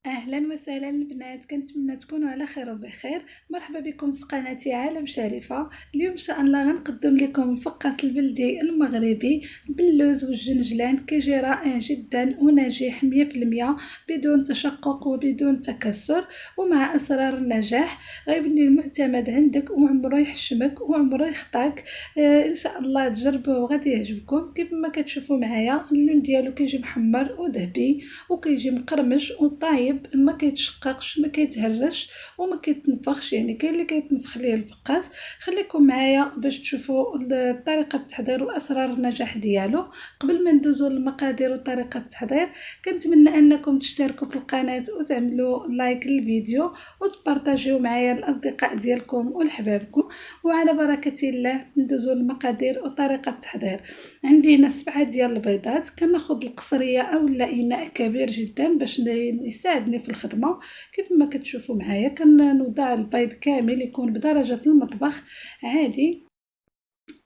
اهلا وسهلا البنات، كنتمنى تكونوا على خير وبخير. مرحبا بكم في قناتي عالم شريفه. اليوم ان شاء الله غنقدم لكم الفقاس البلدي المغربي باللوز والجنجلان، كيجي رائع جدا وناجح 100% بدون تشقق وبدون تكسر ومع اسرار النجاح. غيبني المعتمد عندك وعمره يحشمك وعمره يخطاك. ان شاء الله تجربوه وغادي يعجبكم. كيف ما كتشوفوا معايا اللون ديالو كيجي محمر وذهبي وكيجي مقرمش وطايب، ما كيتشققش ما كيتهرش وما كيتنفخش، يعني كاين اللي كيتنفخ ليه الفقاس. خليكم معايا باش تشوفوا طريقه التحضير واسرار النجاح ديالو. قبل ما ندوزو للمقادير وطريقه التحضير، كنتمنى انكم تشتركوا في القناه وتعملوا لايك للفيديو وتبارطاجيو معايا الاصدقاء ديالكم ولحبابكم. وعلى بركه الله ندوزو للمقادير وطريقه التحضير. عندي هنا 7 ديال البيضات، كناخذ القصريه او اناء كبير جدا باش يساعدني في الخدمه. كيف ما كتشوفوا معايا كنوضع البيض كامل يكون بدرجه المطبخ عادي،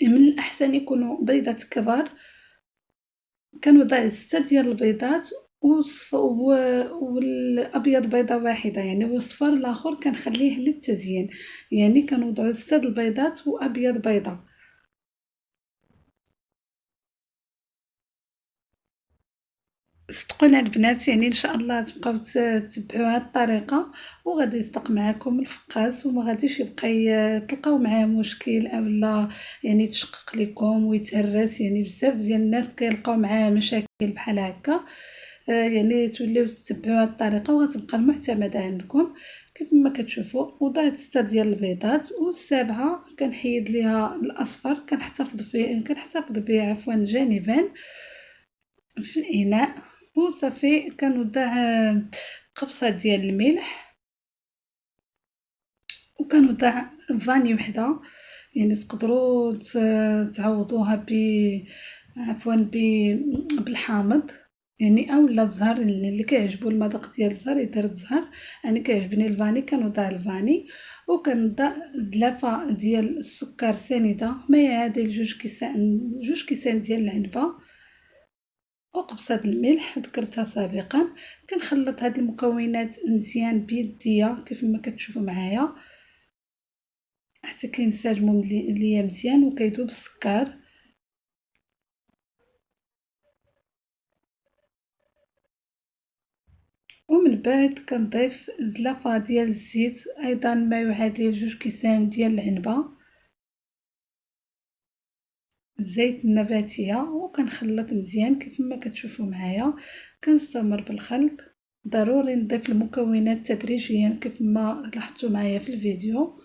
من الاحسن يكونوا بيضات كبار. كنوضع 6 ديال البيضات والابيض بيضه واحده يعني، والصفر الاخر كنخليه للتزيين. يعني كنوضعوا 6 البيضات وابيض بيضه. صدقوني البنات، يعني ان شاء الله تبقاو تتبعوا هذه الطريقه وغادي يصدق معكم الفقاس وما غاديش يبقى تلقاو معاه مشكل او لا يعني تشقق لكم ويتهرس. يعني بزاف ديال الناس كيلقاو معاه مشاكل بحال هكا. يعني توليو تتبعوا هذه الطريقه وغتبقى المعتمده عندكم. كيف ما كتشوفوا وضعت 6 ديال البيضات والسابعه كنحيد ليها الاصفر، كنحتفظ به عفوا جانبا في الإناء. وصافي كنوضع قبصة ديال الملح وكنوضع فاني وحده، يعني تقدروا تعوضوها عفوا بالحامض يعني اولا الزهر اللي كيعجبو المذاق ديال الزهر يدير الزهر. انا كيعجبني الفاني كنوضع الفاني. وكنوضع زلافه ديال السكر سنيده ما يعادل 2 كيسان ديال العنبه وقبصة الملح ذكرتها سابقا. كنخلط هاد المكونات مزيان بيديا كيف ما كتشوفوا معايا حتى كينسجموا ليا مزيان وكيذوب السكر. ومن بعد كنضيف زلافه ديال الزيت ايضا ما يعادل 2 كيسان ديال العنبه الزيت النباتيه، وكنخلط مزيان كيف ما كتشوفوا معايا. كنستمر بالخلط. ضروري نضيف المكونات تدريجيا كيف ما لاحظتوا معايا في الفيديو.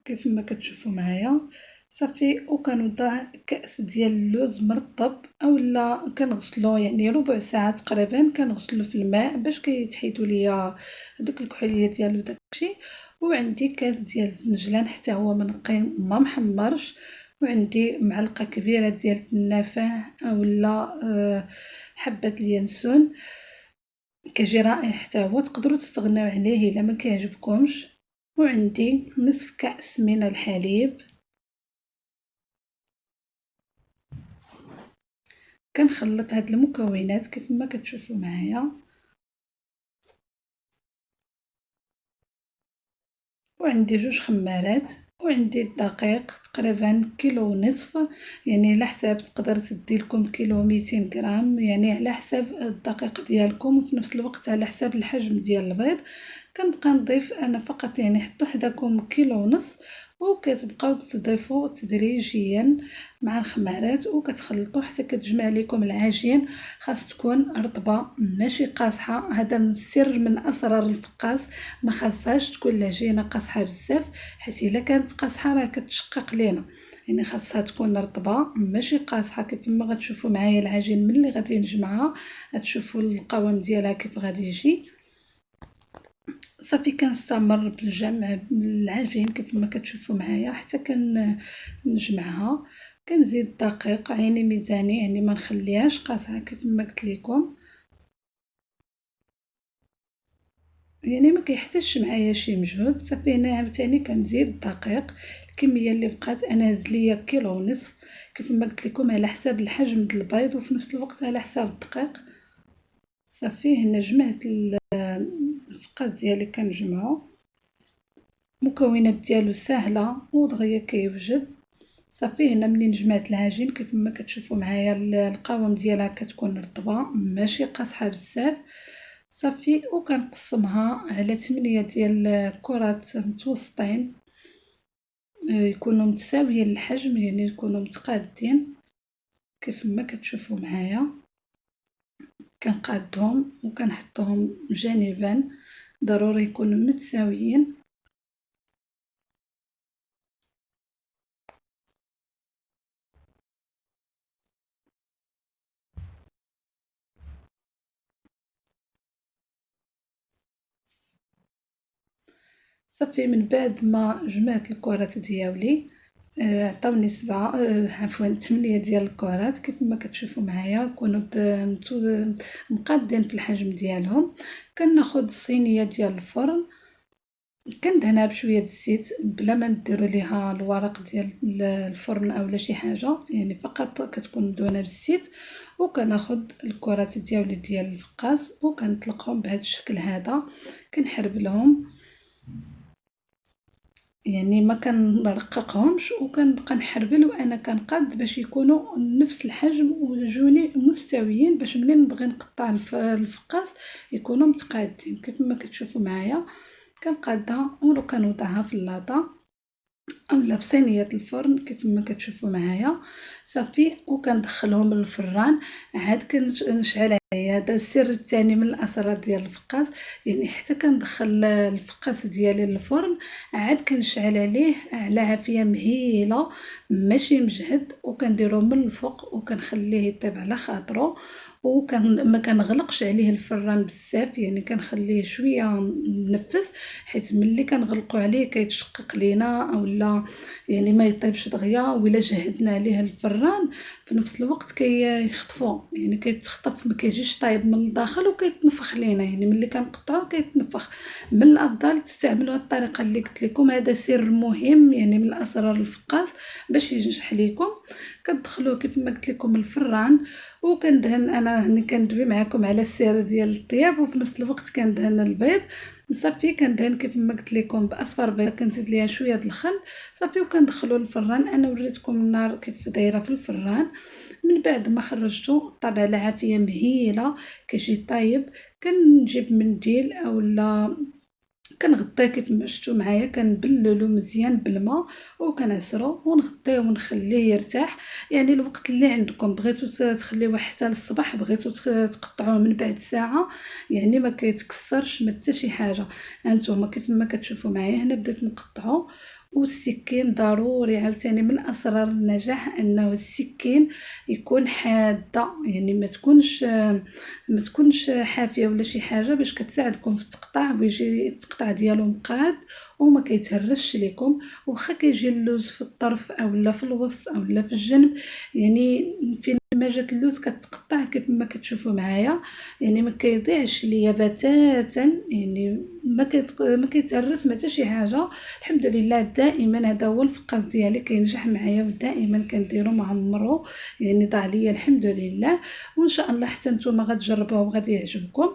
كيف ما كتشوفوا معايا صافي. وكنوضع كأس ديال اللوز مرطب اولا كنغسلو يعني ربع ساعه تقريبا، كنغسلو في الماء باش كيتحيدوا ليا هذوك الكحوليه ديالو داكشي. وعندي كاس ديال الزنجلان حتى هو منقي ما محمرش. وعندي معلقه كبيره ديال التنافع اولا حبه اليانسون كيجي رائع حتى هو، تقدروا تستغناو عليه الا ما كيعجبكمش. وعندي نصف كأس من الحليب. كنخلط هاد المكونات كيف ما كتشوفوا معايا. وعندي 2 خمارات. وعندي الدقيق تقريبا كيلو ونصف، يعني على حساب تقدر تدي لكم كيلو 200 غرام، يعني على حساب الدقيق ديالكم وفي نفس الوقت على حساب الحجم ديال البيض. كنبقى نضيف انا فقط يعني حطوا حداكم كيلو ونص. وكتبقاو تضيفوا تدريجيا مع الخمارات وكتخلطوا حتى كتجمع لكم العجين. خاص تكون رطبه ماشي قاصحه، هذا من السر من اسرار الفقاس. ما خاصهاش تكون العجينه قاصحه بزاف، حيت الا كانت قاصحه راه كتشقق لينا. يعني خاصها تكون رطبه ماشي قاصحه. كيف ما غتشوفوا معايا العجين ملي غادي نجمعها غتشوفوا القوام ديالها كيف غادي يجي. صافي كنستمر بالجمع العجين كيف ما كتشوفوا معايا حتى كنجمعها. كنزيد الدقيق عيني ميزاني، يعني ما نخليهاش قاصحه كيف ما قلت لكم. يعني ما كيحتاجش معايا شي مجهود. صافي هنا عاوتاني كنزيد الدقيق الكميه اللي بقات انا هز ليا كيلو ونصف كيف ما قلت لكم على حساب الحجم ديال البيض وفي نفس الوقت على حساب الدقيق. صافي هنا جمعت الفقاس ديالي كنجمعو، المكونات ديالو سهله ودغيا كيوجد. صافي هنا منين جمعت العجين كيف ما كتشوفوا معايا القوام ديالها كتكون رطبه ماشي قاصحه بزاف. صافي وكنقسمها على 8 ديال الكرات متوسطين، يكونوا متساويين الحجم يعني يكونوا متقادين كيف ما كتشوفوا معايا. كنقادهم وكنحطهم جانبا، ضروري يكونوا متساويين. صافي من بعد ما جمعت الكرات ديالي عطاوني 7 عفوا 8 ديال الكرات كيف ما كتشوفوا معايا، يكونوا مقادين في الحجم ديالهم. كناخذ الصينيه ديال الفرن كندهنها بشويه الزيت بلا ما نديروا ليها الورق ديال الفرن اولا شي حاجه، يعني فقط كتكون مدهونه بالزيت. وكناخذ الكرات ديالي ديال الفقاس وكنطلقهم بهذا الشكل هذا، كنحربلهم يعني ما كنرققهمش وكنبقى نحربل وانا كنقاد باش يكونوا نفس الحجم ويجوني مستويين، باش ملي نبغي نقطع الفقاس يكونوا متقادين كيف ما كتشوفوا معايا. كنقادها وكنوضعها في اللاطه اولا في صينيه الفرن كيف ما كتشوفوا معايا. صافي وكندخلهم للفران عاد كنشعل عليه. هذا السر الثاني من الاسرار ديال الفقاس، يعني حتى كندخل الفقاس ديالي للفرن عاد كنشعل عليه على عافيه مهيله ماشي مجهد، وكنديرو من الفوق وكنخليه يطيب على خاطرو. ما كنغلقش عليه الفران بزاف، يعني كنخليه شويه منفس حيت ملي كنغلقوا عليه كيتشقق لينا اولا يعني ما يطيبش دغيا. ولا جهدنا عليه الفران في نفس الوقت كيخطفو يعني كيتخطف ما كيجيش طايب من الداخل وكيتنفخ لينا، يعني ملي كنقطعو كيتنفخ. من الافضل تستعملوا الطريقه اللي قلت لكم، هذا سر مهم يعني من اسرار الفقاس باش ينجح لكم. كتدخلوه كيف ما قلت لكم الفران وكندهن انا هني كندوي معكم على السر ديال الطياب وفي نفس الوقت كندهن البيض. صافي كندهن كيف ما قلت لكم باصفر بيض كنزيد ليها شويه د الخل. صافي وكندخلو للفران. انا وريتكم النار كيف دايره في الفران. من بعد ما خرجته طاب على عافيه مهيله كيجي طايب، كنجيب منديل اولا كنغطيه كيف ما شفتوا معايا، كنبللو مزيان بالماء وكنعصرو ونغطيه ونخليه يرتاح. يعني الوقت اللي عندكم، بغيتو تخليوه حتى للصباح، بغيتو تقطعوه من بعد ساعه يعني ما كيتكسرش ما حتى شي حاجه. هانتوما كيف ما كتشوفوا معايا هنا بديت نقطعو. والسكين ضروري عاوتاني من اسرار النجاح انه السكين يكون حاده، يعني ما تكونش حافيه ولا شي حاجه باش كتساعدكم في التقطاع ويجي التقطاع ديالو مقاد وما كيتهرش لكم. وخا كيجي اللوز في الطرف اولا في الوسط اولا في الجنب، يعني فين ما جات اللوز كتقطع كيف ما كتشوفوا معايا، يعني ما كيضيعش ليا بتاتا، يعني ما كيتهرس ما حتى شي حاجه. الحمد لله دائما هذا هو الفقاس ديالي كينجح معايا ودائما كنديرو ما عمرو يعني ضاع ليا الحمد لله. وان شاء الله حتى نتوما غتجربوه وغادي يعجبكم.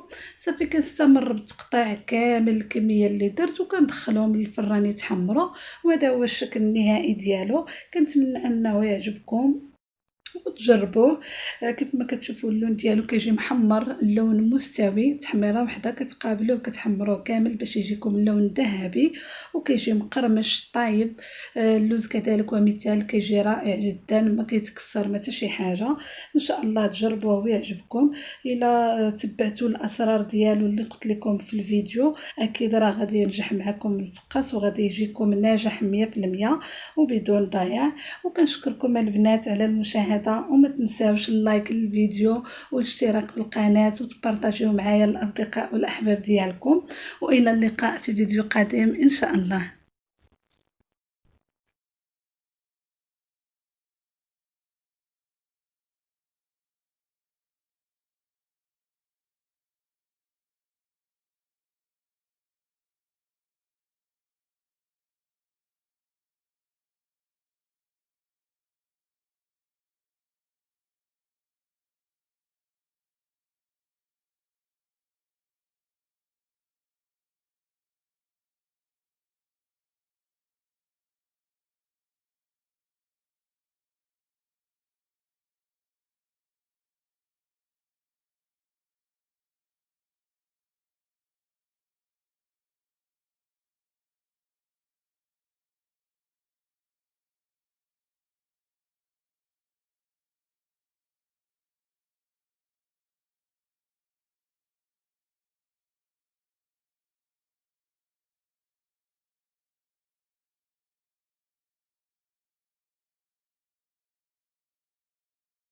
صافي كنستمر بالتقطيع كامل الكميه اللي درت وكندخلهم للفران يتحمروا. وهذا هو الشكل النهائي ديالو. كنتمنى انه يعجبكم وتجربوه. كيف ما كتشوفوا اللون ديالو كيجي محمر، اللون مستوي، تحميره وحده كتقابلوه كتحمروه كامل باش يجيكم اللون ذهبي وكيجي مقرمش طايب. اللوز كذلك ومثال كيجي رائع جدا ما كيتكسر ما حتى شي حاجه. ان شاء الله تجربوه ويعجبكم. الا تبعتوا الاسرار ديالو اللي قلت لكم في الفيديو اكيد راه غادي ينجح معكم الفقاس وغادي يجيكم ناجح 100% وبدون ضياع. وكنشكركم البنات على المشاهده، وما تنساوش اللايك للفيديو والاشتراك في القناه وتبارطاجيو معايا الاصدقاء والاحباب ديالكم. والى اللقاء في فيديو قادم ان شاء الله.